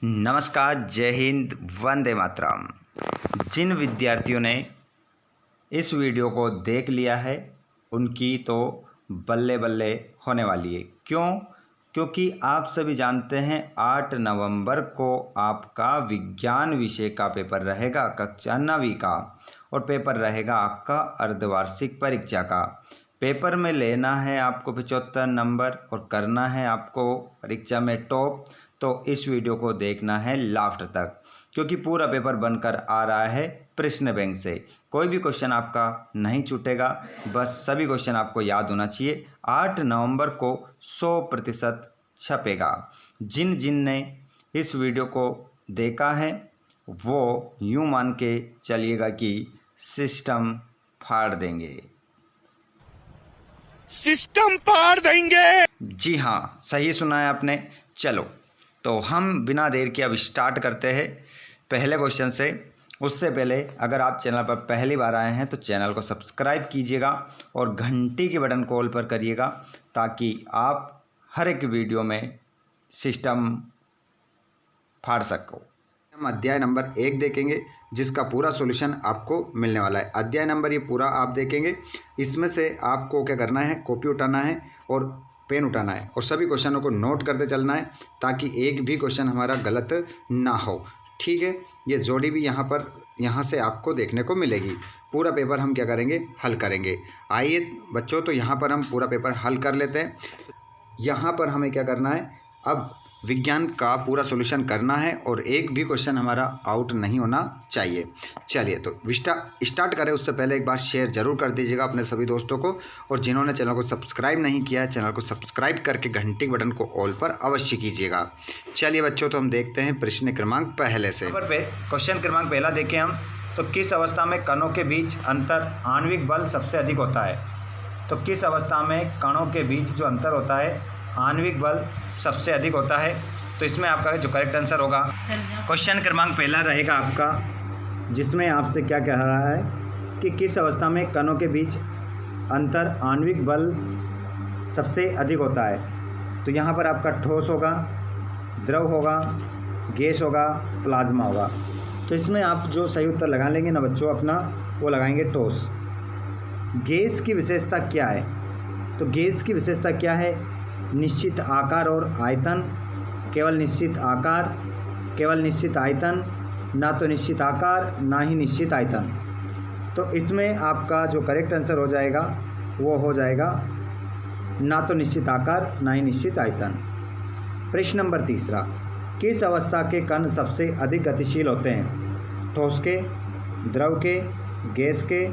नमस्कार, जय हिंद, वंदे मातरम। जिन विद्यार्थियों ने इस वीडियो को देख लिया है उनकी तो बल्ले बल्ले होने वाली है। क्यों? क्योंकि आप सभी जानते हैं 8 नवंबर को आपका विज्ञान विषय का पेपर रहेगा, कक्षा 9वीं का, और पेपर रहेगा आपका अर्धवार्षिक परीक्षा का। पेपर में लेना है आपको 75 नंबर और करना है आपको परीक्षा में टॉप। तो इस वीडियो को देखना है लास्ट तक, क्योंकि पूरा पेपर बनकर आ रहा है प्रश्न बैंक से। कोई भी क्वेश्चन आपका नहीं छूटेगा, बस सभी क्वेश्चन आपको याद होना चाहिए। 8 नवंबर को 100% छपेगा। जिन जिन ने इस वीडियो को देखा है वो यूँ मान के चलिएगा कि सिस्टम फाड़ देंगे। सिस्टम फाड़ देंगे। जी हाँ, सही सुना है आपने। चलो तो हम बिना देर के अब स्टार्ट करते हैं पहले क्वेश्चन से। उससे पहले अगर आप चैनल पर पहली बार आए हैं तो चैनल को सब्सक्राइब कीजिएगा और घंटी के बटन को ऑल पर करिएगा, ताकि आप हर एक वीडियो में सिस्टम फाड़ सको। हम अध्याय नंबर 1 देखेंगे, जिसका पूरा सॉल्यूशन आपको मिलने वाला है। अध्याय नंबर ये पूरा आप देखेंगे। इसमें से आपको क्या करना है, कॉपी उठाना है और पेन उठाना है और सभी क्वेश्चनों को नोट करते चलना है, ताकि एक भी क्वेश्चन हमारा गलत ना हो। ठीक है, ये जोड़ी भी यहाँ से आपको देखने को मिलेगी। पूरा पेपर हम क्या करेंगे, हल करेंगे। आइए बच्चों, तो यहाँ पर हम पूरा पेपर हल कर लेते हैं। यहाँ पर हमें क्या करना है, अब विज्ञान का पूरा सॉल्यूशन करना है और एक भी क्वेश्चन हमारा आउट नहीं होना चाहिए। चलिए तो स्टार्ट करें। उससे पहले एक बार शेयर जरूर कर दीजिएगा अपने सभी दोस्तों को, और जिन्होंने चैनल को सब्सक्राइब नहीं किया है चैनल को सब्सक्राइब करके घंटी के बटन को ऑल पर अवश्य कीजिएगा। चलिए बच्चों, तो हम देखते हैं प्रश्न क्रमांक पहले से। क्वेश्चन क्रमांक पहला देखें हम, तो किस अवस्था में कणों के बीच अंतर आणविक बल सबसे अधिक होता है? तो किस अवस्था में कणों के बीच जो अंतर होता है आणविक बल सबसे अधिक होता है? तो इसमें आपका जो करेक्ट आंसर होगा, क्वेश्चन क्रमांक पहला रहेगा आपका, जिसमें आपसे क्या कह रहा है कि किस अवस्था में कणों के बीच अंतर आणविक बल सबसे अधिक होता है। तो यहाँ पर आपका ठोस होगा, द्रव होगा, गैस होगा, प्लाज्मा होगा। तो इसमें आप जो सही उत्तर लगा लेंगे ना बच्चों अपना, वो लगाएंगे ठोस। गैस की विशेषता क्या है? तो गैस की विशेषता क्या है? निश्चित आकार और आयतन, केवल निश्चित आकार, केवल निश्चित आयतन, ना तो निश्चित आकार ना ही निश्चित आयतन। तो इसमें आपका जो करेक्ट आंसर हो जाएगा वो हो जाएगा ना तो निश्चित आकार ना ही निश्चित आयतन। प्रश्न नंबर तीसरा, किस अवस्था के कण सबसे अधिक गतिशील होते हैं? ठोस के, द्रव के, गैस के,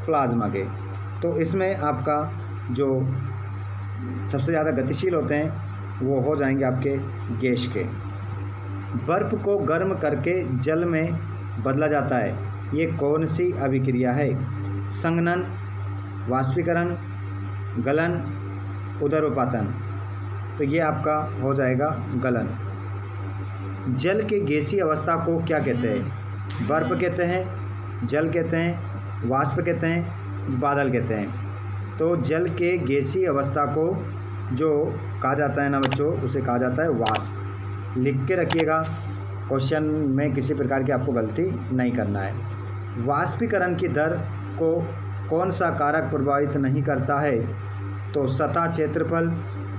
प्लाज्मा के। तो इसमें आपका जो सबसे ज़्यादा गतिशील होते हैं वो हो जाएंगे आपके गैस के। बर्फ को गर्म करके जल में बदला जाता है, ये कौन सी अभिक्रिया है? संघनन, वाष्पीकरण, गलन, उदरपातन। तो ये आपका हो जाएगा गलन। जल के गैसीय अवस्था को क्या कहते हैं? बर्फ कहते हैं, जल कहते हैं, वाष्प कहते हैं, बादल कहते हैं। तो जल के गैसीय अवस्था को जो कहा जाता है ना बच्चों, उसे कहा जाता है वाष्प। लिख के रखिएगा, क्वेश्चन में किसी प्रकार की आपको गलती नहीं करना है। वाष्पीकरण की दर को कौन सा कारक प्रभावित नहीं करता है? तो सतह क्षेत्रफल,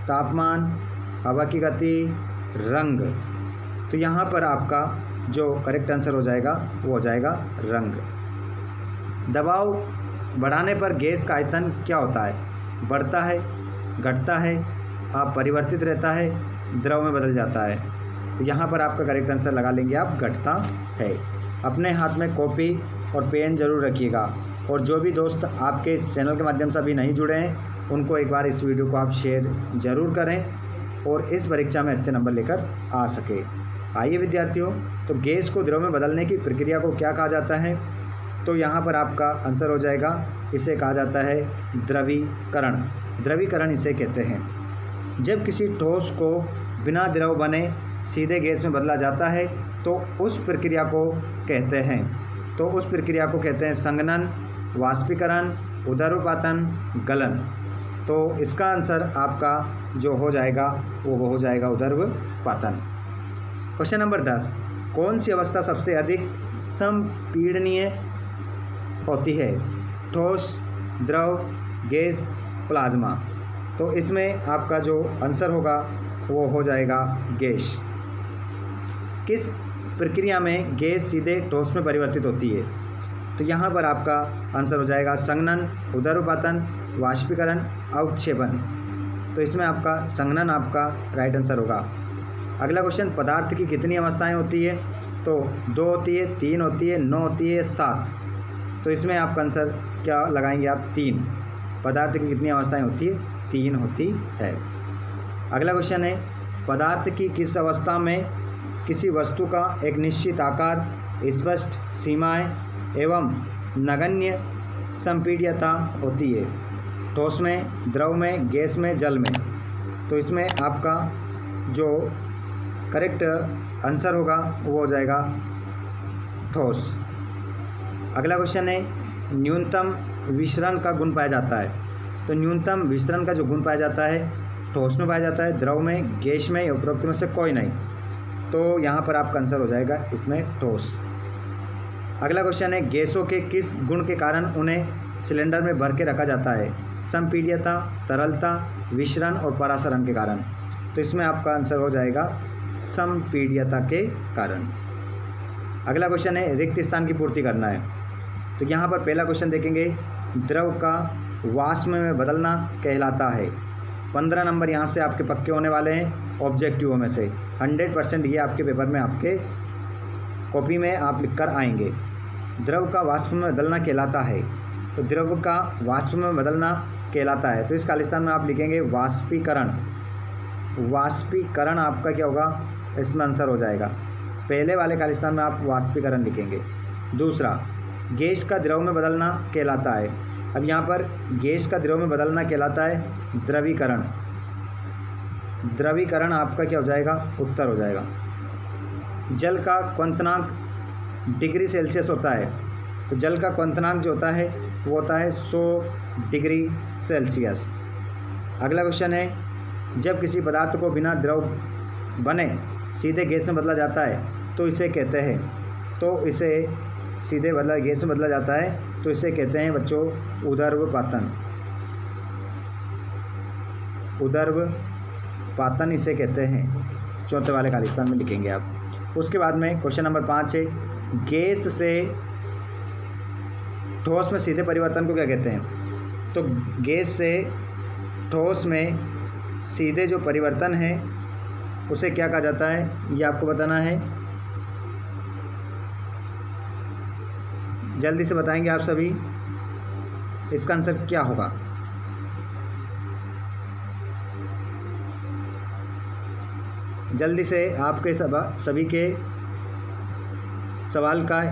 तापमान, हवा की गति, रंग। तो यहाँ पर आपका जो करेक्ट आंसर हो जाएगा वो हो जाएगा रंग। दबाव बढ़ाने पर गैस का आयतन क्या होता है? बढ़ता है, घटता है, अपरिवर्तित रहता है, द्रव में बदल जाता है। तो यहाँ पर आपका करेक्ट आंसर लगा लेंगे आप, घटता है। अपने हाथ में कॉपी और पेन जरूर रखिएगा, और जो भी दोस्त आपके इस चैनल के माध्यम से अभी नहीं जुड़े हैं उनको एक बार इस वीडियो को आप शेयर ज़रूर करें और इस परीक्षा में अच्छे नंबर लेकर आ सके। आइए विद्यार्थियों, तो गैस को द्रव में बदलने की प्रक्रिया को क्या कहा जाता है? तो यहाँ पर आपका आंसर हो जाएगा, इसे कहा जाता है द्रवीकरण। द्रवीकरण इसे कहते हैं। जब किसी ठोस को बिना द्रव बने सीधे गैस में बदला जाता है तो उस प्रक्रिया को कहते हैं संघनन, वाष्पीकरण, उदरपातन, गलन। तो इसका आंसर आपका जो हो जाएगा वो हो जाएगा उदरपातन। क्वेश्चन नंबर 10, कौन सी अवस्था सबसे अधिक संपीड़नीय होती है? ठोस, द्रव, गैस, प्लाज्मा। तो इसमें आपका जो आंसर होगा वो हो जाएगा गैस। किस प्रक्रिया में गैस सीधे ठोस में परिवर्तित होती है? तो यहाँ पर आपका आंसर हो जाएगा संघनन, उदर्वपातन, वाष्पीकरण, अवक्षेपण। तो इसमें आपका संघनन आपका राइट आंसर होगा। अगला क्वेश्चन, पदार्थ की कितनी अवस्थाएं होती है? तो 2 होती है, 3 होती है, 9 होती है, 7। तो इसमें आपका आंसर क्या लगाएंगे आप? 3। पदार्थ की कितनी अवस्थाएं होती है? 3 होती है। अगला क्वेश्चन है, पदार्थ की किस अवस्था में किसी वस्तु का एक निश्चित आकार, स्पष्ट सीमाएं एवं नगण्य संपीड्यता होती है? ठोस में, द्रव में, गैस में, जल में। तो इसमें आपका जो करेक्ट आंसर होगा वो हो जाएगा ठोस। अगला क्वेश्चन है, न्यूनतम विसरण का गुण पाया जाता है? तो न्यूनतम विसरण का जो गुण पाया जाता है ठोस में पाया जाता है, द्रव में, गैस में, या उपरोक्त में से कोई नहीं। तो यहाँ पर आपका आंसर हो जाएगा इसमें ठोस। अगला क्वेश्चन है, गैसों के किस गुण के कारण उन्हें सिलेंडर में भर के रखा जाता है? संपीड्यता, तरलता, विसरण और परासरण के कारण। तो इसमें आपका आंसर हो जाएगा संपीड्यता के कारण। अगला क्वेश्चन है, रिक्त स्थान की पूर्ति करना है। तो यहाँ पर पहला क्वेश्चन देखेंगे, द्रव का वाष्प में बदलना कहलाता है। 15 नंबर यहाँ से आपके पक्के होने वाले हैं ऑब्जेक्टिव में से। 100% ये आपके पेपर में, आपके कॉपी में आप लिख कर आएंगे। द्रव का वाष्प में बदलना कहलाता है। तो द्रव का वाष्प में बदलना कहलाता है, तो इस खालिस्तान में आप लिखेंगे वाष्पीकरण। वाष्पीकरण आपका क्या होगा? इसमें आंसर हो जाएगा। पहले वाले खालिस्तान में आप वाष्पीकरण लिखेंगे। दूसरा, गैस का द्रव में बदलना कहलाता है। अब यहाँ पर गैस का द्रव में बदलना कहलाता है द्रवीकरण। द्रवीकरण आपका क्या हो जाएगा? उत्तर हो जाएगा। जल का क्वथनांक डिग्री सेल्सियस होता है। तो जल का क्वथनांक जो होता है वो होता है 100 डिग्री सेल्सियस। अगला क्वेश्चन है, जब किसी पदार्थ को बिना द्रव बने सीधे गैस में बदला जाता है तो इसे कहते हैं? तो इसे सीधे गैस में बदला जाता है तो इसे कहते हैं बच्चों उदर्वपातन। उदर्वपातन इसे कहते हैं। चौथे वाले खालिस्तान में लिखेंगे आप। उसके बाद में क्वेश्चन नंबर 5 है, गैस से ठोस में सीधे परिवर्तन को क्या कहते हैं? तो गैस से ठोस में सीधे जो परिवर्तन है उसे क्या कहा जाता है, ये आपको बताना है। जल्दी से बताएंगे आप सभी, इसका आंसर क्या होगा? जल्दी से आपके सभी के सवाल का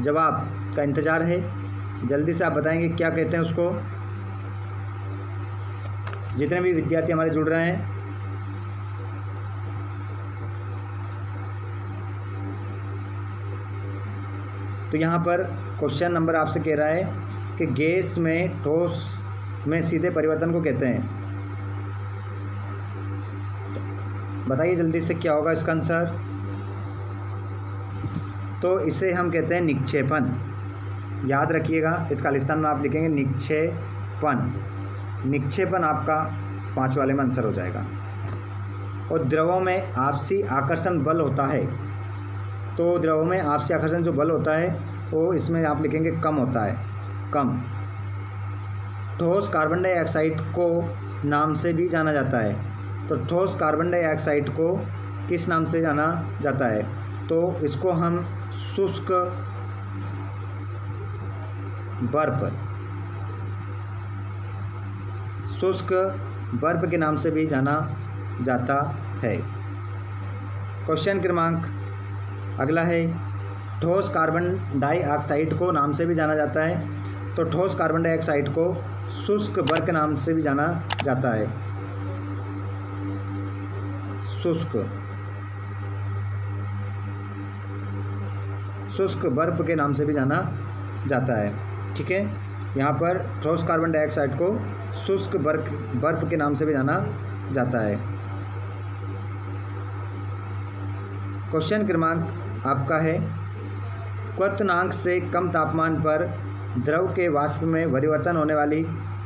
जवाब का इंतज़ार है। जल्दी से आप बताएंगे क्या कहते हैं उसको। जितने भी विद्यार्थी हमारे जुड़ रहे हैं, तो यहाँ पर क्वेश्चन नंबर आपसे कह रहा है कि गैस में ठोस में सीधे परिवर्तन को कहते हैं। बताइए जल्दी से क्या होगा इसका आंसर। तो इसे हम कहते हैं निक्षेपण। याद रखिएगा, इस खालिस्तान में आप लिखेंगे निक्षेपण। निक्षेपण आपका 5 वाले में आंसर हो जाएगा। और द्रवों में आपसी आकर्षण बल होता है। तो द्रवों में आपसी आकर्षण जो बल होता है वो इसमें आप लिखेंगे कम होता है, कम। ठोस कार्बन डाइऑक्साइड को नाम से भी जाना जाता है। तो ठोस कार्बन डाइऑक्साइड को किस नाम से जाना जाता है? तो इसको हम शुष्क बर्फ के नाम से भी जाना जाता है। क्वेश्चन क्रमांक अगला है, ठोस कार्बन डाइऑक्साइड को नाम से भी जाना जाता है। तो ठोस कार्बन डाइऑक्साइड को शुष्क बर्फ के नाम से भी जाना जाता है। शुष्क बर्फ के नाम से भी जाना जाता है। ठीक है, यहाँ पर ठोस कार्बन डाइऑक्साइड को शुष्क बर्फ के नाम से भी जाना जाता है। क्वेश्चन क्रमांक आपका है, क्वथनांक से कम तापमान पर द्रव के वाष्प में परिवर्तन होने वाली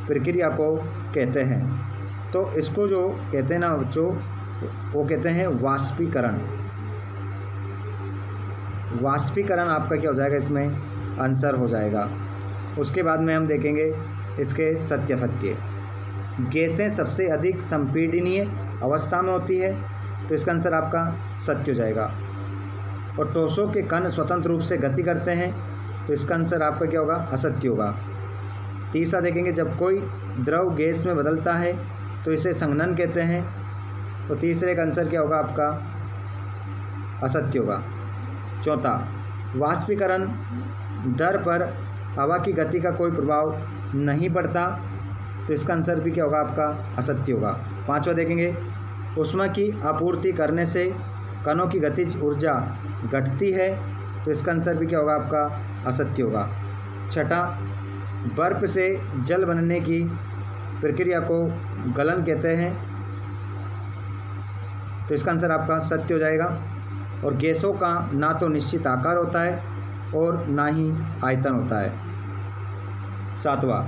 प्रक्रिया को कहते हैं। तो इसको जो कहते हैं ना बच्चों, वो कहते हैं वाष्पीकरण। वाष्पीकरण आपका क्या हो जाएगा, इसमें आंसर हो जाएगा। उसके बाद में हम देखेंगे इसके सत्यासत्य। गैसें सबसे अधिक संपीडनीय अवस्था में होती है, तो इसका आंसर आपका सत्य हो जाएगा। और ठोसों के कण स्वतंत्र रूप से गति करते हैं, तो इसका आंसर आपका क्या होगा, असत्य होगा। तीसरा देखेंगे, जब कोई द्रव गैस में बदलता है तो इसे संघनन कहते हैं, तो तीसरे का आंसर क्या होगा आपका, असत्य होगा। चौथा, वाष्पीकरण दर पर हवा की गति का कोई प्रभाव नहीं पड़ता, तो इसका आंसर भी क्या होगा आपका, असत्य होगा। पांचवा देखेंगे, ऊष्मा की आपूर्ति करने से कणों की गतिज ऊर्जा घटती है, तो इसका आंसर भी क्या होगा आपका, असत्य होगा। छठा, बर्फ से जल बनने की प्रक्रिया को गलन कहते हैं, तो इसका आंसर आपका सत्य हो जाएगा। और गैसों का ना तो निश्चित आकार होता है और ना ही आयतन होता है। सातवां,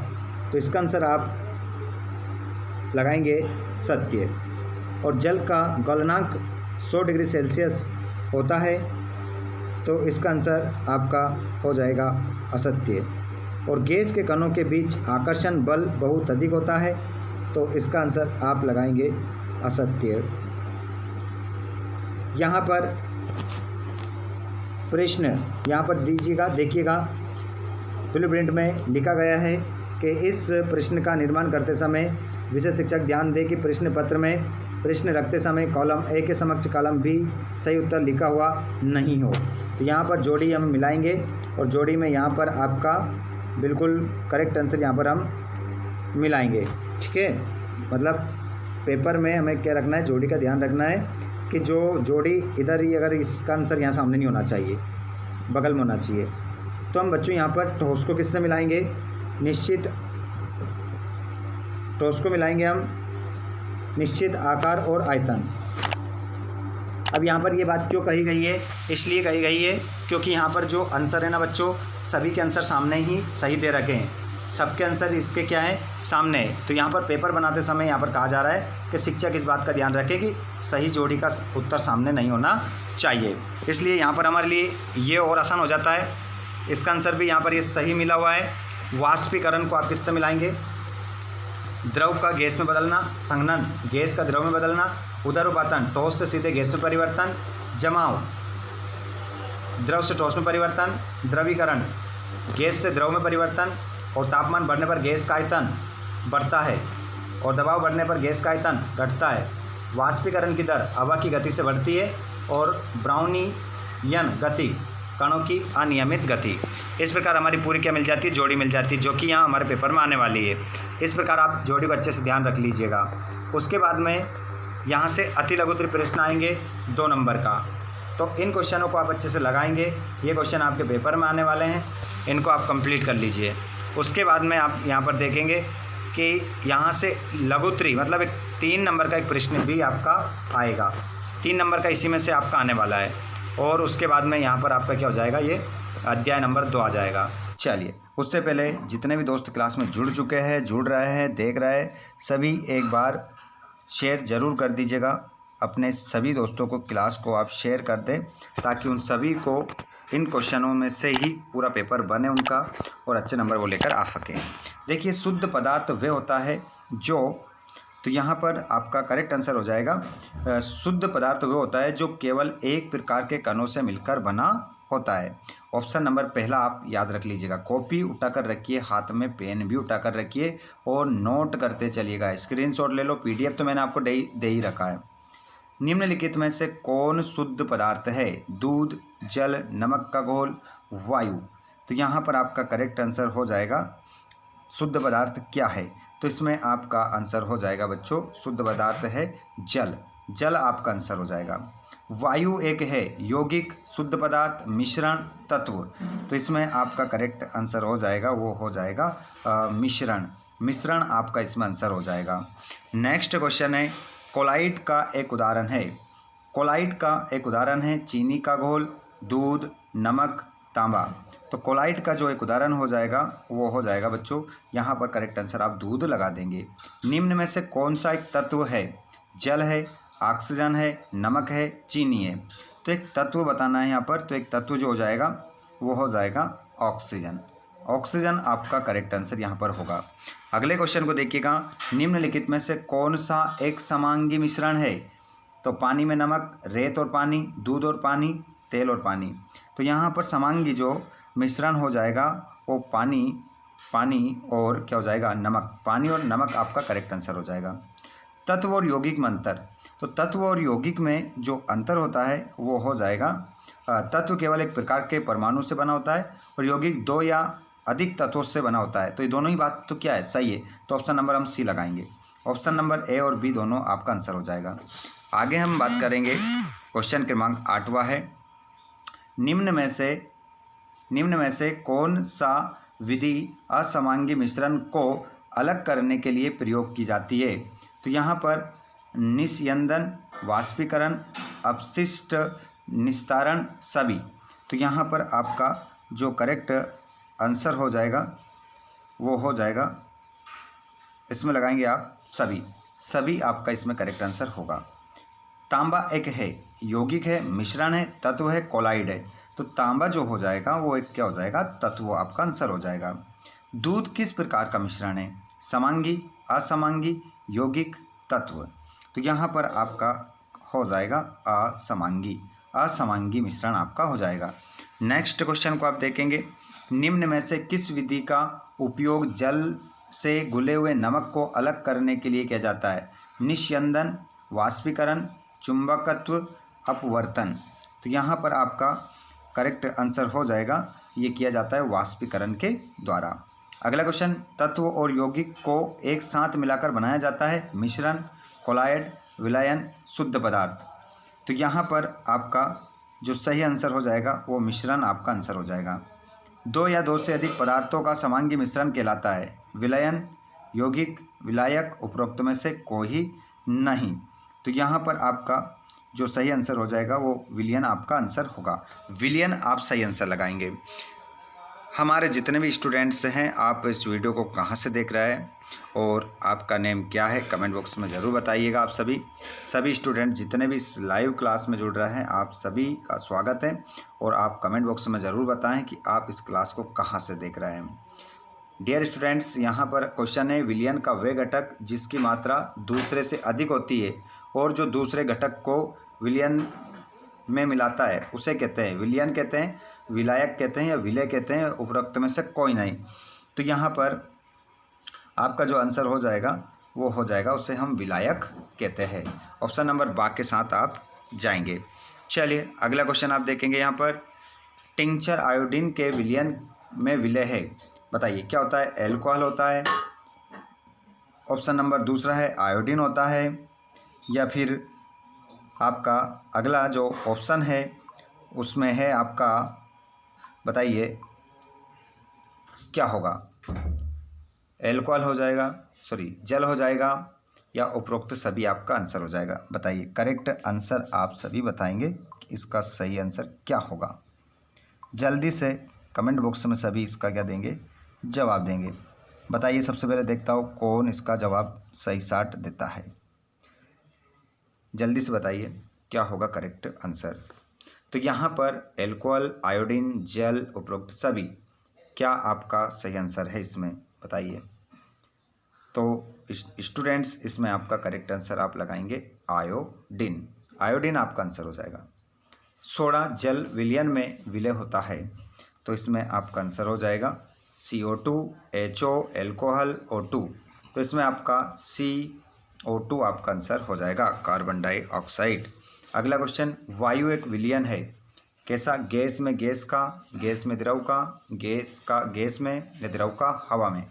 तो इसका आंसर आप लगाएंगे सत्य। और जल का गलनांक 100 डिग्री सेल्सियस होता है, तो इसका आंसर आपका हो जाएगा असत्य। और गैस के कणों के बीच आकर्षण बल बहुत अधिक होता है, तो इसका आंसर आप लगाएंगे असत्य। यहाँ पर प्रश्न यहाँ पर दीजिएगा, देखिएगा ब्लूप्रिंट में लिखा गया है कि इस प्रश्न का निर्माण करते समय विषय शिक्षक ध्यान दें कि प्रश्न पत्र में प्रश्न रखते समय कॉलम ए के समक्ष कॉलम बी सही उत्तर लिखा हुआ नहीं हो। तो यहाँ पर जोड़ी हम मिलाएंगे और जोड़ी में यहाँ पर आपका बिल्कुल करेक्ट आंसर यहाँ पर हम मिलाएंगे, ठीक है। मतलब पेपर में हमें क्या रखना है, जोड़ी का ध्यान रखना है कि जो जोड़ी इधर ही, अगर इसका आंसर यहाँ सामने नहीं होना चाहिए, बगल में होना चाहिए। तो हम बच्चों यहाँ पर ठोस को किससे मिलाएंगे, निश्चित ठोस को मिलाएंगे हम निश्चित आकार और आयतन। अब यहाँ पर ये बात क्यों कही गई है, इसलिए कही गई है क्योंकि यहाँ पर जो आंसर है ना बच्चों, सभी के आंसर सामने ही सही दे रखे हैं, सबके आंसर इसके क्या है, सामने है। तो यहाँ पर पेपर बनाते समय यहाँ पर कहा जा रहा है कि शिक्षक इस बात का ध्यान रखे कि सही जोड़ी का उत्तर सामने नहीं होना चाहिए। इसलिए यहाँ पर हमारे लिए ये और आसान हो जाता है। इसका आंसर भी यहाँ पर ये सही मिला हुआ है। वाष्पीकरण को आप किससे मिलाएंगे, द्रव का गैस में बदलना, संघनन गैस का द्रव में बदलना, उदरपातन ठोस से सीधे गैस में परिवर्तन, जमाव द्रव से ठोस में परिवर्तन, द्रवीकरण गैस से द्रव में परिवर्तन, और तापमान बढ़ने पर गैस का आयतन बढ़ता है और दबाव बढ़ने पर गैस का आयतन घटता है। वाष्पीकरण की दर हवा की गति से बढ़ती है और ब्राउनियन गति कणों की अनियमित गति। इस प्रकार हमारी पूरी क्या मिल जाती है, जोड़ी मिल जाती है, जो कि यहाँ हमारे पेपर में आने वाली है। इस प्रकार आप जोड़ी को अच्छे से ध्यान रख लीजिएगा। उसके बाद में यहाँ से अति लघुत्तरी प्रश्न आएंगे 2 नंबर का, तो इन क्वेश्चनों को आप अच्छे से लगाएंगे। ये क्वेश्चन आपके पेपर में आने वाले हैं, इनको आप कंप्लीट कर लीजिए। उसके बाद में आप यहाँ पर देखेंगे कि यहाँ से लघुत्तरी मतलब एक 3 नंबर का एक प्रश्न भी आपका आएगा, 3 नंबर का इसी में से आपका आने वाला है। और उसके बाद में यहाँ पर आपका क्या हो जाएगा, ये अध्याय नंबर 2 आ जाएगा। चलिए, उससे पहले जितने भी दोस्त क्लास में जुड़ चुके हैं, जुड़ रहे हैं, देख रहे हैं, सभी एक बार शेयर ज़रूर कर दीजिएगा। अपने सभी दोस्तों को क्लास को आप शेयर कर दें ताकि उन सभी को इन क्वेश्चनों में से ही पूरा पेपर बने उनका और अच्छे नंबर वो लेकर आ सकें। देखिए, शुद्ध पदार्थ वह होता है जो, तो यहाँ पर आपका करेक्ट आंसर हो जाएगा शुद्ध पदार्थ वह होता है जो केवल एक प्रकार के कणों से मिलकर बना होता है। ऑप्शन नंबर पहला आप याद रख लीजिएगा। कॉपी उठाकर रखिए, हाथ में पेन भी उठाकर रखिए और नोट करते चलिएगा। स्क्रीनशॉट ले लो, पीडीएफ तो मैंने आपको दे ही रखा है। निम्नलिखित में से कौन शुद्ध पदार्थ है, दूध, जल, नमक का घोल, वायु। तो यहाँ पर आपका करेक्ट आंसर हो जाएगा शुद्ध पदार्थ क्या है, तो इसमें आपका आंसर हो जाएगा बच्चों, शुद्ध पदार्थ है जल, जल आपका आंसर हो जाएगा। वायु एक है यौगिक, शुद्ध पदार्थ, मिश्रण, तत्व, तो इसमें आपका करेक्ट आंसर हो जाएगा, वो हो जाएगा मिश्रण, मिश्रण आपका इसमें आंसर हो जाएगा। नेक्स्ट क्वेश्चन है, कोलाइड का एक उदाहरण है। कोलाइड का एक उदाहरण है चीनी का घोल, दूध, नमक, तांबा। तो कोलाइड का जो एक उदाहरण हो जाएगा वो हो जाएगा बच्चों, यहाँ पर करेक्ट आंसर आप दूध लगा देंगे। निम्न में से कौन सा एक तत्व है? जल है, ऑक्सीजन है, नमक है, चीनी है। तो एक तत्व बताना है यहाँ पर, तो एक तत्व जो हो जाएगा वो हो जाएगा ऑक्सीजन। ऑक्सीजन आपका करेक्ट आंसर यहाँ पर होगा। अगले क्वेश्चन को देखिएगा, निम्नलिखित में से कौन सा एक समांगी मिश्रण है? तो पानी में नमक, रेत और पानी, दूध और पानी, तेल और पानी। तो यहाँ पर समांगी जो मिश्रण हो जाएगा वो पानी और क्या हो जाएगा? नमक। पानी और नमक आपका करेक्ट आंसर हो जाएगा। तत्व और यौगिक में अंतर, तो तत्व और यौगिक में जो अंतर होता है वो हो जाएगा, तत्व केवल एक प्रकार के परमाणु से बना होता है और यौगिक दो या अधिक तत्वों से बना होता है। तो ये दोनों ही बात तो क्या है? सही है। तो ऑप्शन नंबर हम सी लगाएंगे। ऑप्शन नंबर ए और बी दोनों आपका आंसर हो जाएगा। आगे हम बात करेंगे, क्वेश्चन क्रमांक 8वां है, निम्न में से कौन सा विधि असमांगी मिश्रण को अलग करने के लिए प्रयोग की जाती है? तो यहाँ पर निस्यंदन, वाष्पीकरण, अपशिष्ट निस्तारण, सभी। तो यहाँ पर आपका जो करेक्ट आंसर हो जाएगा वो हो जाएगा, इसमें लगाएंगे आप सभी आपका इसमें करेक्ट आंसर होगा। तांबा एक है, यौगिक है, मिश्रण है, तत्व है, कोलाइड है। तो तांबा जो हो जाएगा वो एक क्या हो जाएगा? तत्व आपका आंसर हो जाएगा। दूध किस प्रकार का मिश्रण है? समांगी, असमांगी, यौगिक, तत्व। तो यहाँ पर आपका हो जाएगा असमांगी मिश्रण आपका हो जाएगा। नेक्स्ट क्वेश्चन को आप देखेंगे, निम्न में से किस विधि का उपयोग जल से घुले हुए नमक को अलग करने के लिए किया जाता है? निस्यंदन, वाष्पीकरण, चुंबकत्व, अपवर्तन। तो यहाँ पर आपका करेक्ट आंसर हो जाएगा, ये किया जाता है वाष्पीकरण के द्वारा। अगला क्वेश्चन, तत्व और यौगिक को एक साथ मिलाकर बनाया जाता है मिश्रण, कोलाइड, विलयन, शुद्ध पदार्थ। तो यहाँ पर आपका जो सही आंसर हो जाएगा वो मिश्रण आपका आंसर हो जाएगा। दो या दो से अधिक पदार्थों का समांगी मिश्रण कहलाता है विलयन, यौगिक, विलायक, उपरोक्त में से कोई नहीं। तो यहाँ पर आपका जो सही आंसर हो जाएगा वो विलयन आपका आंसर होगा। विलयन आप सही आंसर लगाएंगे। हमारे जितने भी स्टूडेंट्स हैं, आप इस वीडियो को कहाँ से देख रहे हैं और आपका नेम क्या है, कमेंट बॉक्स में ज़रूर बताइएगा। आप सभी स्टूडेंट जितने भी इस लाइव क्लास में जुड़ रहे हैं, आप सभी का स्वागत है और आप कमेंट बॉक्स में ज़रूर बताएं कि आप इस क्लास को कहाँ से देख रहे हैं। डियर स्टूडेंट्स, यहाँ पर क्वेश्चन है, विलयन का वह घटक जिसकी मात्रा दूसरे से अधिक होती है और जो दूसरे घटक को विलयन में मिलाता है उसे कहते हैं विलयन कहते हैं, विलायक कहते हैं या विलय कहते हैं, उपरोक्त में से कोई नहीं। तो यहाँ पर आपका जो आंसर हो जाएगा वो हो जाएगा, उसे हम विलायक कहते हैं। ऑप्शन नंबर बा के साथ आप जाएंगे। चलिए अगला क्वेश्चन आप देखेंगे, यहाँ पर टिंचर आयोडीन के विलयन में विलय है, बताइए क्या होता है? एल्कोहल होता है, ऑप्शन नंबर दूसरा है आयोडीन होता है, या फिर आपका अगला जो ऑप्शन है उसमें है आपका, बताइए क्या होगा? एल्कोहल हो जाएगा, जल हो जाएगा, या उपरोक्त सभी आपका आंसर हो जाएगा। बताइए करेक्ट आंसर आप सभी बताएंगे कि इसका सही आंसर क्या होगा। जल्दी से कमेंट बॉक्स में सभी इसका क्या देंगे? जवाब देंगे। बताइए, सबसे पहले देखता हूँ कौन इसका जवाब सही साट देता है। जल्दी से बताइए क्या होगा करेक्ट आंसर। तो यहाँ पर एल्कोहल, आयोडीन, जल, उपरोक्त सभी, क्या आपका सही आंसर है इसमें? बताइए। तो स्टूडेंट्स इसमें आपका करेक्ट आंसर आप लगाएंगे आयोडीन। आयोडीन आपका आंसर हो जाएगा। सोडा जल विलयन में विलय होता है, तो इसमें आपका आंसर हो जाएगा CO2, HO, एल्कोहल, O2। तो इसमें आपका CO2 आपका आंसर हो जाएगा, कार्बन डाइऑक्साइड। अगला क्वेश्चन, वायु एक विलयन है, कैसा? गैस में गैस का, गैस में द्रव का, गैस में या द्रव का हवा में।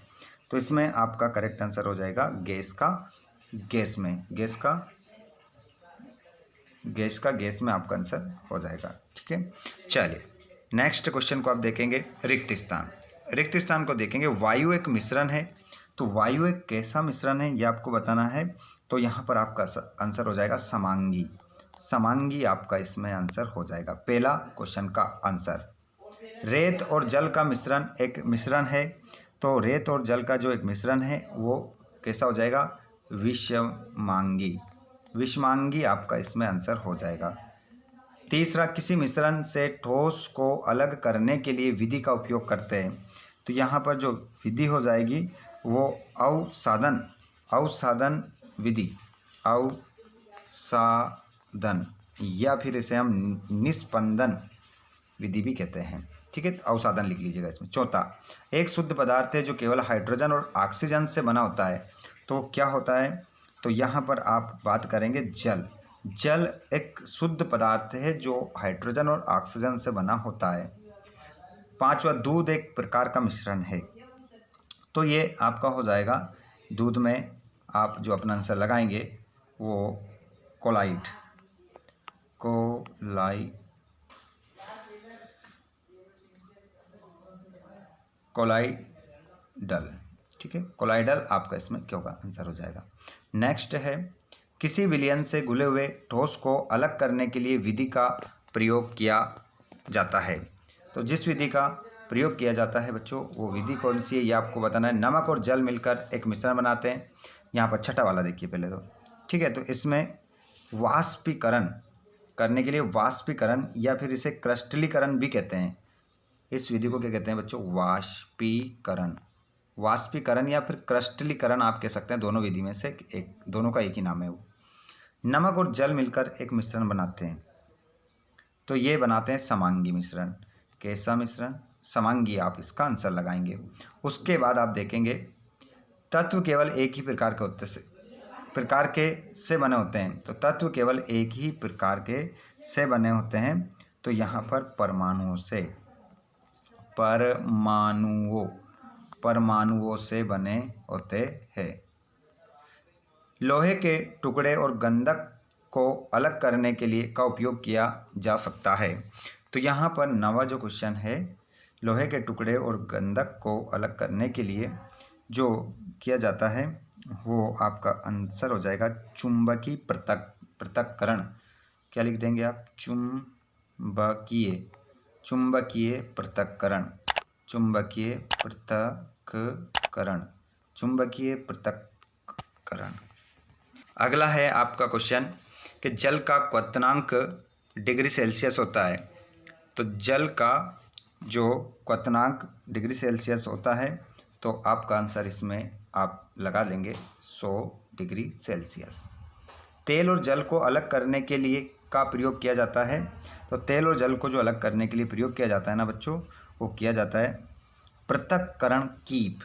तो इसमें आपका करेक्ट आंसर हो जाएगा गैस का गैस में, गैस में आपका आंसर हो जाएगा। ठीक है, चलिए नेक्स्ट क्वेश्चन को आप देखेंगे, रिक्त स्थान को देखेंगे। वायु एक मिश्रण है, तो वायु एक कैसा मिश्रण है ये आपको बताना है। तो यहाँ पर आपका आंसर हो जाएगा समांगी। समांगी आपका इसमें आंसर हो जाएगा, पहला क्वेश्चन का आंसर। रेत और जल का मिश्रण एक मिश्रण है, तो रेत और जल का जो एक मिश्रण है वो कैसा हो जाएगा, विषमांगी। विषमांगी आपका इसमें आंसर हो जाएगा। तीसरा, किसी मिश्रण से ठोस को अलग करने के लिए विधि का उपयोग करते हैं, तो यहाँ पर जो विधि हो जाएगी वो अवसादन विधि, अवसादन, या फिर इसे हम निस्पंदन विधि भी कहते हैं। ठीक है, अवसादन लिख लीजिएगा इसमें। चौथा, एक शुद्ध पदार्थ है जो केवल हाइड्रोजन और ऑक्सीजन से बना होता है, तो क्या होता है, तो यहाँ पर आप बात करेंगे जल। जल एक शुद्ध पदार्थ है जो हाइड्रोजन और ऑक्सीजन से बना होता है। पांचवा, दूध एक प्रकार का मिश्रण है, तो ये आपका हो जाएगा, दूध में आप जो अपना आंसर लगाएंगे वो कोलाइडल। ठीक है, कोलाइडल आपका इसमें क्या होगा, आंसर हो जाएगा। नेक्स्ट है, किसी विलयन से घुले हुए ठोस को अलग करने के लिए विधि का प्रयोग किया जाता है, तो जिस विधि का प्रयोग किया जाता है बच्चों वो विधि कौन सी है, ये आपको बताना है। नमक और जल मिलकर एक मिश्रण बनाते हैं, यहाँ पर छठा वाला देखिए पहले तो। ठीक है, तो इसमें वाष्पीकरण करने के लिए, वाष्पीकरण या फिर इसे क्रिस्टलीकरण भी कहते हैं, इस विधि को क्या कहते हैं बच्चों, वाष्पीकरण या फिर क्रिस्टलीकरण आप कह सकते हैं, दोनों विधि में से एक, दोनों का एक ही नाम है वो। नमक और जल मिलकर एक मिश्रण बनाते हैं, तो ये बनाते हैं समांगी मिश्रण। कैसा मिश्रण, समांगी, आप इसका आंसर लगाएंगे। उसके बाद आप देखेंगे तत्व केवल एक ही प्रकार के से बने होते हैं, तो तत्व केवल एक ही प्रकार के से बने होते हैं, तो यहाँ पर परमाणुओं से बने होते हैं। लोहे के टुकड़े और गंधक को अलग करने के लिए का उपयोग किया जा सकता है, तो यहाँ पर नवा जो क्वेश्चन है, लोहे के टुकड़े और गंधक को अलग करने के लिए जो किया जाता है वो आपका आंसर हो जाएगा चुंबकीय पृथक्करण। क्या लिख देंगे आप, चुंबकीय पृथक्करण। अगला है आपका क्वेश्चन कि जल का क्वथनांक डिग्री सेल्सियस होता है, तो जल का जो क्वथनांक डिग्री सेल्सियस होता है, तो आपका आंसर इसमें आप लगा लेंगे 100 डिग्री सेल्सियस। तेल और जल को अलग करने के लिए का प्रयोग किया जाता है, तो तेल और जल को जो अलग करने के लिए प्रयोग किया जाता है ना बच्चों, वो किया जाता है पृथक्करण कीप।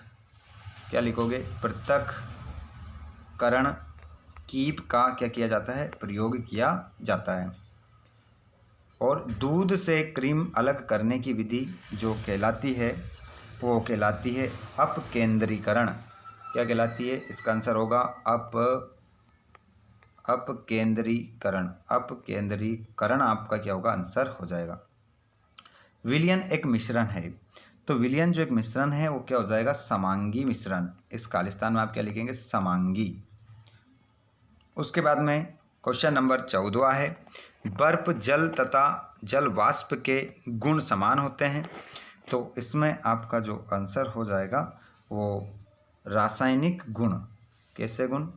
क्या लिखोगे, पृथक्करण कीप का क्या किया जाता है, प्रयोग किया जाता है। और दूध से क्रीम अलग करने की विधि जो कहलाती है वो कहलाती है अपकेंद्रीकरण। क्या कहलाती है, इसका आंसर होगा अपकेंद्रीकरण आपका क्या होगा, आंसर हो जाएगा। विलयन एक मिश्रण है, तो विलयन जो एक मिश्रण है वो क्या हो जाएगा, समांगी मिश्रण। इस खालिस्तान में आप क्या लिखेंगे, समांगी। उसके बाद में क्वेश्चन नंबर 14 है, बर्फ जल तथा जल वाष्प के गुण समान होते हैं, तो इसमें आपका जो आंसर हो जाएगा वो रासायनिक गुण। कैसे गुण,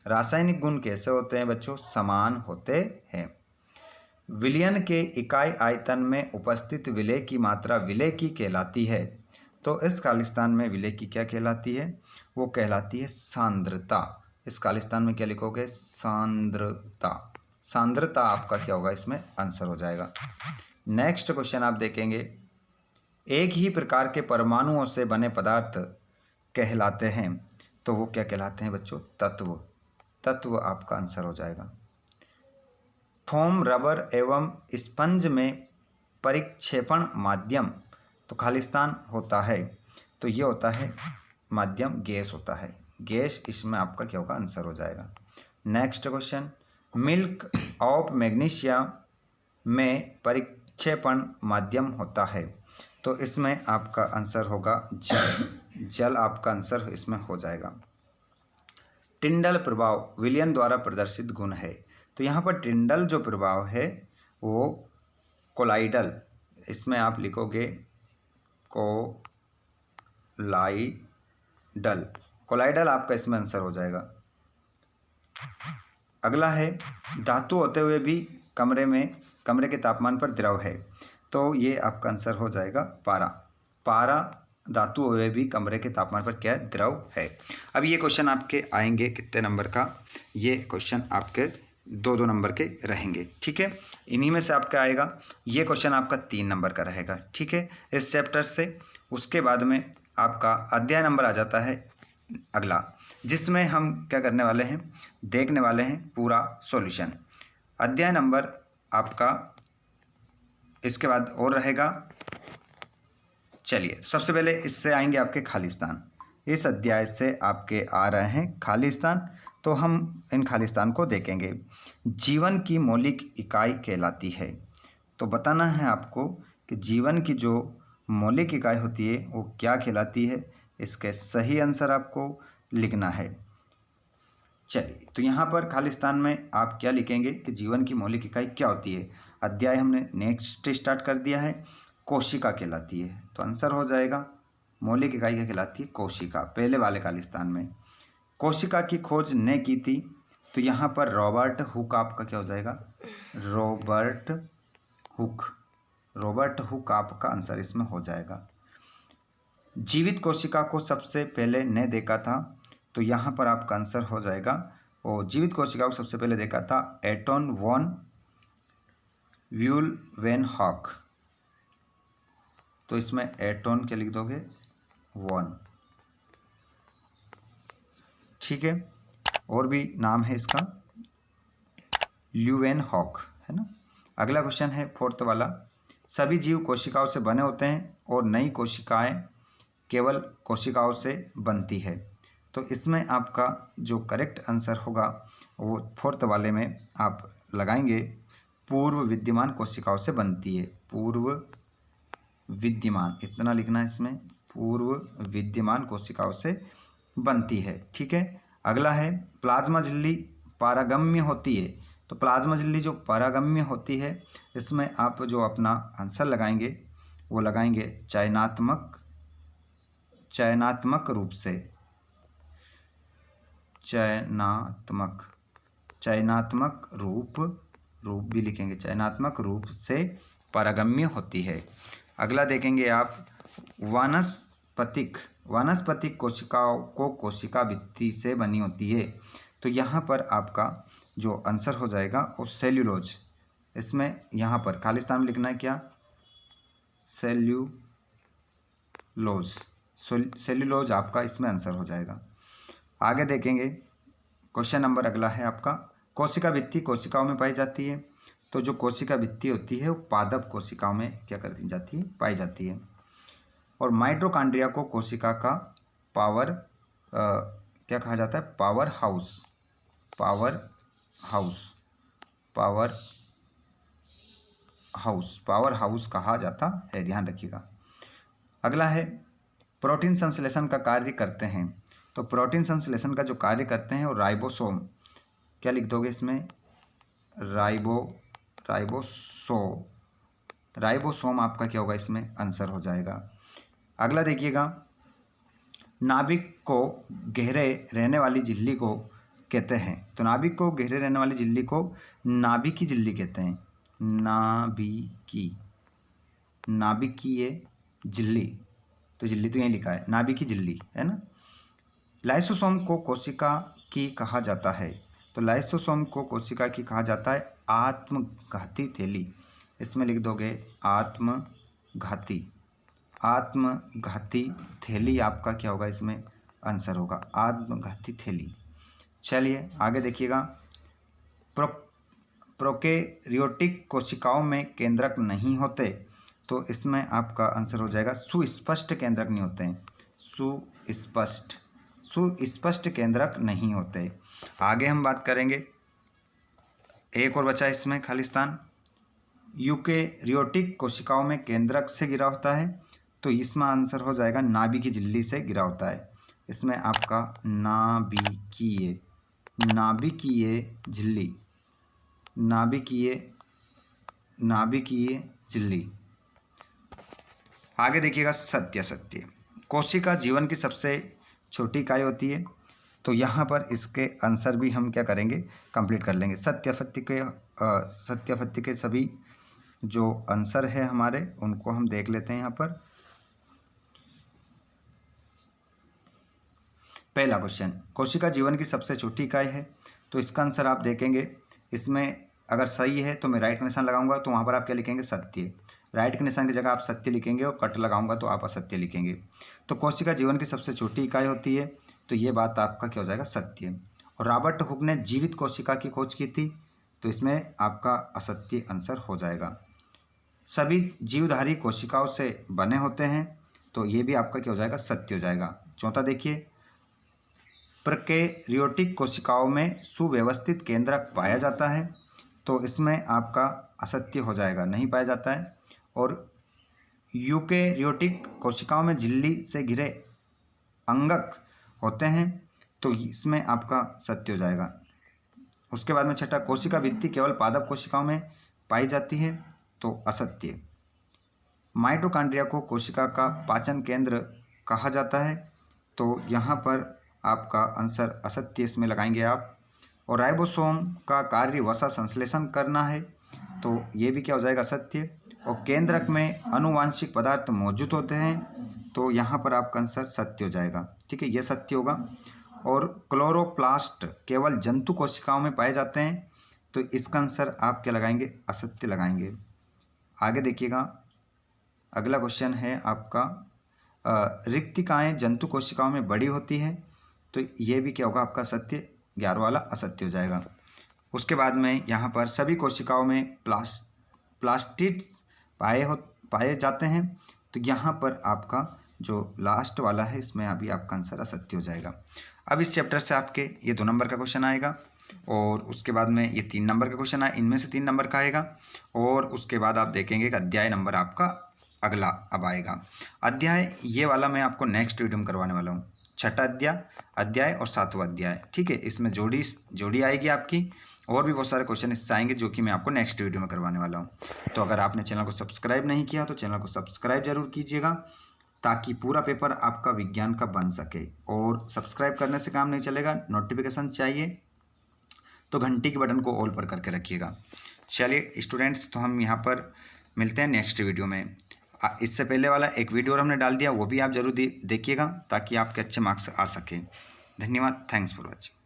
रासायनिक गुण कैसे होते हैं बच्चों, समान होते हैं। विलयन के इकाई आयतन में उपस्थित विलेय की मात्रा विलेय की कहलाती है, तो इस खालिस्तान में विलेय की क्या कहलाती है, वो कहलाती है सांद्रता। इस खालिस्तान में क्या लिखोगे, सांद्रता आपका क्या होगा, इसमें आंसर हो जाएगा। नेक्स्ट क्वेश्चन आप देखेंगे, एक ही प्रकार के परमाणुओं से बने पदार्थ कहलाते हैं, तो वो क्या कहलाते हैं बच्चों, तत्व आपका आंसर हो जाएगा। फोम, रबर एवं स्पंज में परिक्षेपण माध्यम, तो खालिस्तान होता है, तो ये होता है माध्यम, गैस होता है, गैस, इसमें आपका क्या होगा, आंसर हो जाएगा। Next question, milk of magnesia में परिक्षेपण माध्यम होता है, तो इसमें आपका आंसर होगा जल आपका आंसर इसमें हो जाएगा। टिंडल प्रभाव विलियन द्वारा प्रदर्शित गुण है। तो यहाँ पर टिंडल जो प्रभाव है वो कोलाइडल, इसमें आप लिखोगे कोलाइडल, कोलाइडल आपका इसमें आंसर हो जाएगा। अगला है धातु होते हुए भी कमरे के तापमान पर द्रव है। तो ये आपका आंसर हो जाएगा पारा। पारा धातु हुए भी कमरे के तापमान पर क्या है, द्रव है। अब ये क्वेश्चन आपके आएंगे कितने नंबर का, ये क्वेश्चन आपके 2-2 नंबर के रहेंगे, ठीक है। इन्हीं में से आपका आएगा ये क्वेश्चन आपका 3 नंबर का रहेगा, ठीक है, इस चैप्टर से। उसके बाद में आपका अध्याय नंबर आ जाता है अगला, जिसमें हम क्या करने वाले हैं, देखने वाले हैं पूरा सॉल्यूशन। अध्याय नंबर आपका इसके बाद और रहेगा। चलिए सबसे पहले इससे आएंगे आपके खालिस्तान। इस अध्याय से आपके आ रहे हैं खालिस्तान, तो हम इन खालिस्तान को देखेंगे। जीवन की मौलिक इकाई कहलाती है। तो बताना है आपको कि जीवन की जो मौलिक इकाई होती है वो क्या कहलाती है, इसके सही आंसर आपको लिखना है। चलिए तो यहाँ पर खालिस्तान में आप क्या लिखेंगे कि जीवन की मौलिक इकाई क्या होती है। अध्याय हमने नेक्स्ट स्टार्ट कर दिया है, कोशिका कहलाती है। तो आंसर हो जाएगा मौलिक इकाई क्या कहलाती है, कोशिका। पहले वाले खालिस्तान में कोशिका की खोज ने की थी। तो यहाँ पर रॉबर्ट हुक आपका क्या हो जाएगा, रॉबर्ट हुक आपका आंसर इसमें हो जाएगा। जीवित कोशिका को सबसे पहले ने देखा था। तो यहाँ पर आपका आंसर हो जाएगा, और जीवित कोशिका को सबसे पहले देखा था एटोन वॉन ल्यूवेनहॉक। तो इसमें एटोन क्या लिख दोगे, वॉन, ठीक है। और भी नाम है इसका, ल्यूवेनहॉक, है ना। अगला क्वेश्चन है 4th वाला, सभी जीव कोशिकाओं से बने होते हैं और नई कोशिकाएं केवल कोशिकाओं से बनती है। तो इसमें आपका जो करेक्ट आंसर होगा वो 4th वाले में आप लगाएंगे, पूर्व विद्यमान कोशिकाओं से बनती है। पूर्व विद्यमान, इतना लिखना है इसमें, पूर्व विद्यमान कोशिकाओं से बनती है, ठीक है। अगला है प्लाज्मा झिल्ली पारगम्य होती है। तो प्लाज्मा झिल्ली जो पारगम्य होती है, इसमें आप जो अपना आंसर लगाएंगे वो लगाएंगे चयनात्मक रूप से, चयनात्मक रूप भी लिखेंगे, चयनात्मक रूप से पारगम्य होती है। अगला देखेंगे आप वानस्पतिक कोशिकाओं को कोशिका भित्ति से बनी होती है। तो यहाँ पर आपका जो आंसर हो जाएगा वो सेल्यूलोज। इसमें यहाँ पर खालिस्तान में लिखना है क्या, सेल्यूलोज आपका इसमें आंसर हो जाएगा। आगे देखेंगे क्वेश्चन नंबर अगला है आपका, कोशिका भित्ति कोशिकाओं में पाई जाती है। तो जो कोशिका भित्ति होती है वो पादप कोशिकाओं में क्या करती जाती है, पाई जाती है। और माइटोकॉन्ड्रिया को कोशिका का क्या कहा जाता है, पावर हाउस कहा जाता है, ध्यान रखिएगा। अगला है प्रोटीन संश्लेषण का कार्य करते हैं। तो प्रोटीन संश्लेषण का जो कार्य करते हैं वो राइबोसोम, क्या लिख दोगे इसमें, राइबोसोम आपका क्या होगा इसमें आंसर हो जाएगा। अगला देखिएगा, नाभिक को गहरे रहने वाली झिल्ली को कहते हैं। तो नाभिक को गहरे रहने वाली झिल्ली को नाभिकी झिल्ली कहते हैं। नाभिकी ये झिल्ली, तो झिल्ली तो यहीं लिखा है, नाभिकी झिल्ली, है ना। लाइसोसोम को कोशिका की कहा जाता है। तो लाइसोसोम को कोशिका की कहा जाता है आत्मघाती थैली। इसमें लिख दोगे आत्मघाती थैली आपका क्या होगा इसमें आंसर होगा, आत्मघाती थैली। चलिए आगे देखिएगा, प्रोकैरियोटिक कोशिकाओं में केंद्रक नहीं होते। तो इसमें आपका आंसर हो जाएगा सुस्पष्ट केंद्रक नहीं होते हैं, सुस्पष्ट केंद्रक नहीं होते। आगे हम बात करेंगे, एक और बचा इसमें खालिस्तान, यूकेरियोटिक कोशिकाओं में केंद्रक से गिरा होता है। तो इसमें आंसर हो जाएगा नाभिकीय झिल्ली से गिरा होता है। इसमें आपका नाभिकीय नाभिकीय झिल्ली, नाभिकीय झिल्ली। आगे देखिएगा सत्य सत्य। कोशिका जीवन की सबसे छोटी इकाई होती है, तो यहाँ पर इसके आंसर भी हम क्या करेंगे, कंप्लीट कर लेंगे। सत्याफत्य के सभी जो आंसर है हमारे उनको हम देख लेते हैं। यहाँ पर पहला क्वेश्चन, कोशिका जीवन की सबसे छोटी इकाई है, तो इसका आंसर आप देखेंगे। इसमें अगर सही है तो मैं राइट का निशान लगाऊंगा, तो वहाँ पर आप क्या लिखेंगे, सत्य। राइट के निशान की जगह आप सत्य लिखेंगे और कट लगाऊंगा तो आप असत्य लिखेंगे। तो कोशिका जीवन की सबसे छोटी इकाई होती है, तो ये बात आपका क्या हो जाएगा, सत्य। और रॉबर्ट हुक ने जीवित कोशिका की खोज की थी, तो इसमें आपका असत्य आंसर हो जाएगा। सभी जीवधारी कोशिकाओं से बने होते हैं, तो ये भी आपका क्या हो जाएगा, सत्य हो जाएगा। चौथा देखिए, प्रोकैरियोटिक कोशिकाओं में सुव्यवस्थित केंद्रक पाया जाता है, तो इसमें आपका असत्य हो जाएगा, नहीं पाया जाता है। और यूकैरियोटिक कोशिकाओं में झिल्ली से घिरे अंगक होते हैं, तो इसमें आपका सत्य हो जाएगा। उसके बाद में छठा, कोशिका भित्ति केवल पादप कोशिकाओं में पाई जाती है, तो असत्य। माइटोकॉन्ड्रिया को कोशिका का पाचन केंद्र कहा जाता है, तो यहाँ पर आपका आंसर असत्य इसमें लगाएंगे आप। और राइबोसोम का कार्य वसा संश्लेषण करना है, तो ये भी क्या हो जाएगा, असत्य। और केंद्रक में अनुवांशिक पदार्थ मौजूद होते हैं, तो यहाँ पर आपका आंसर सत्य हो जाएगा, ठीक है, ये सत्य होगा। और क्लोरोप्लास्ट केवल जंतु कोशिकाओं में पाए जाते हैं, तो इसका आंसर आप क्या लगाएंगे, असत्य लगाएंगे। आगे देखिएगा, अगला क्वेश्चन है आपका, रिक्तिकाएँ जंतु कोशिकाओं में बड़ी होती हैं, तो ये भी क्या होगा, आपका सत्य। 11 वाला असत्य हो जाएगा। उसके बाद में यहाँ पर सभी कोशिकाओं में प्लास्टिड्स पाए जाते हैं, तो यहाँ पर आपका जो लास्ट वाला है इसमें अभी आपका आंसर असत्य हो जाएगा। अब इस चैप्टर से आपके ये 2 नंबर का क्वेश्चन आएगा, और उसके बाद में ये 3 नंबर का क्वेश्चन आए, इनमें से 3 नंबर का आएगा। और उसके बाद आप देखेंगे कि अध्याय नंबर आपका अगला अब आएगा। अध्याय ये वाला मैं आपको नेक्स्ट वीडियो में करवाने वाला हूँ, छठा अध्याय और 7वां अध्याय, ठीक है। इसमें जोड़ी आएगी आपकी, और भी बहुत सारे क्वेश्चन इससे आएंगे जो कि मैं आपको नेक्स्ट वीडियो में करवाने वाला हूँ। तो अगर आपने चैनल को सब्सक्राइब नहीं किया तो चैनल को सब्सक्राइब जरूर कीजिएगा, ताकि पूरा पेपर आपका विज्ञान का बन सके। और सब्सक्राइब करने से काम नहीं चलेगा, नोटिफिकेशन चाहिए, तो घंटी के बटन को ऑल पर करके रखिएगा। चलिए स्टूडेंट्स, तो हम यहाँ पर मिलते हैं नेक्स्ट वीडियो में। इससे पहले वाला एक वीडियो और हमने डाल दिया, वो भी आप जरूर देखिएगा, ताकि आपके अच्छे मार्क्स आ सकें। धन्यवाद, थैंक्स फॉर वॉचिंग।